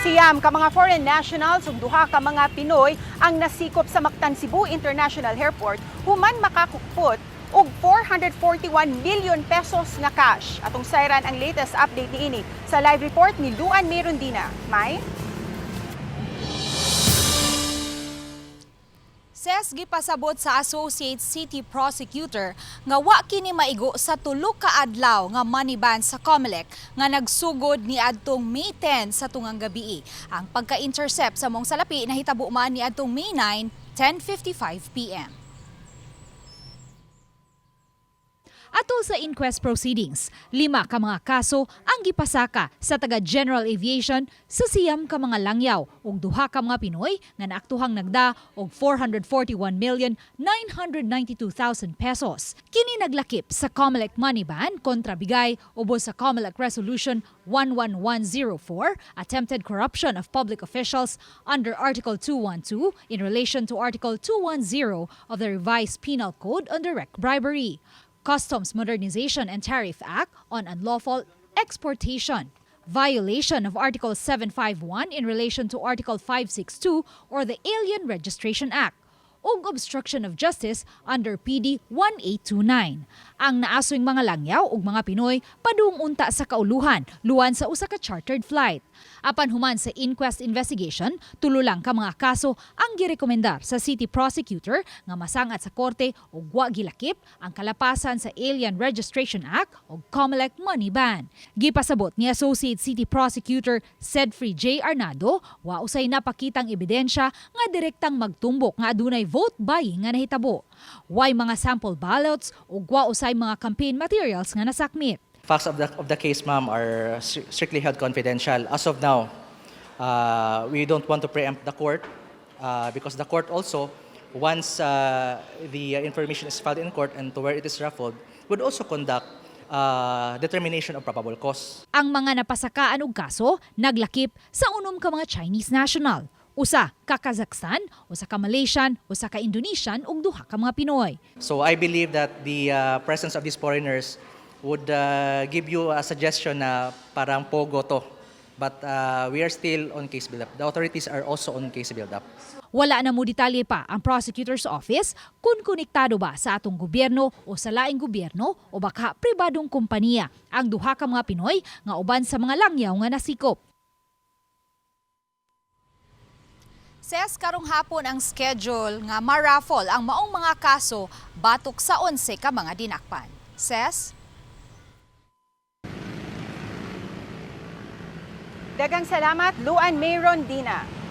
Siyam ka mga foreign nationals ug duha ka mga Pinoy ang nasikop sa Mactan-Cebu International Airport human makakupot og 441 bilyon pesos nga cash. Atong sayran ang latest update niini sa live report ni dul-an Dina. May Ses gipasabot sa Associate City Prosecutor nga wa kini maigo sa tulo ka adlaw nga money ban sa COMELEC nga nagsugod niadtung May 10 sa tungang gabi. Ang pagka-intercept sa mong salapi nahitabo man niadtung May 9, 10:55 p.m. Atol sa inquest proceedings, 5 ka mga kaso ang gipasaka sa taga-General Aviation sa Siyam ka mga langyaw ug duha ka mga Pinoy nga naaktuhang nagda og 441,992,000 pesos. Kini naglakip sa COMELEC money ban kontra bigay ubos sa COMELEC Resolution 11104, attempted corruption of public officials under Article 212 in relation to Article 210 of the Revised Penal Code on direct bribery. Customs Modernization and Tariff Act on unlawful exportation, violation of Article 751 in relation to Article 562 or the Alien Registration Act, ug obstruction of justice under PD 1829. Ang naaswing mga langyaw ug mga Pinoy padung unta sa kauluhan luwan sa usa ka chartered flight. Apan human sa inquest investigation, tulo lang ka mga kaso ang girekomendar sa City Prosecutor nga masangat sa korte ug wa gilakip ang kalapasan sa Alien Registration Act ug COMELEC money ban. Gipasabot ni Associate City Prosecutor Sedfrey J. Arnado, wa usay napakitang ebidensya nga direktang magtumbok nga adunay vote buying nga nahitabo. Way mga sample ballots ug wa usay mga campaign materials nga nasakmit. Facts of the case, ma'am, are strictly held confidential. As of now, we don't want to preempt the court because the court also, once the information is filed in court and to where it is raffled, would also conduct determination of probable cause. Ang mga napasakaan og kaso naglakip sa unom ka mga Chinese national. Usa ka Kazakhstan, usa ka Malaysian, usa ka Indonesian ug duha ka mga Pinoy. So I believe that the presence of these foreigners would give you a suggestion na parang pogo to. But we are still on case build-up. The authorities are also on case build-up. Wala na mo detalye pa ang prosecutor's office kung konektado ba sa atong gobyerno o sa laing gobyerno o baka pribadong kompanya ang duha ka mga Pinoy nga uban sa mga langyaw nga nasikop. Ses karong hapon ang schedule nga ma-raffle ang maong mga kaso batok sa 11 ka mga dinakpan. Ses? Daghang salamat, dul-an Dina.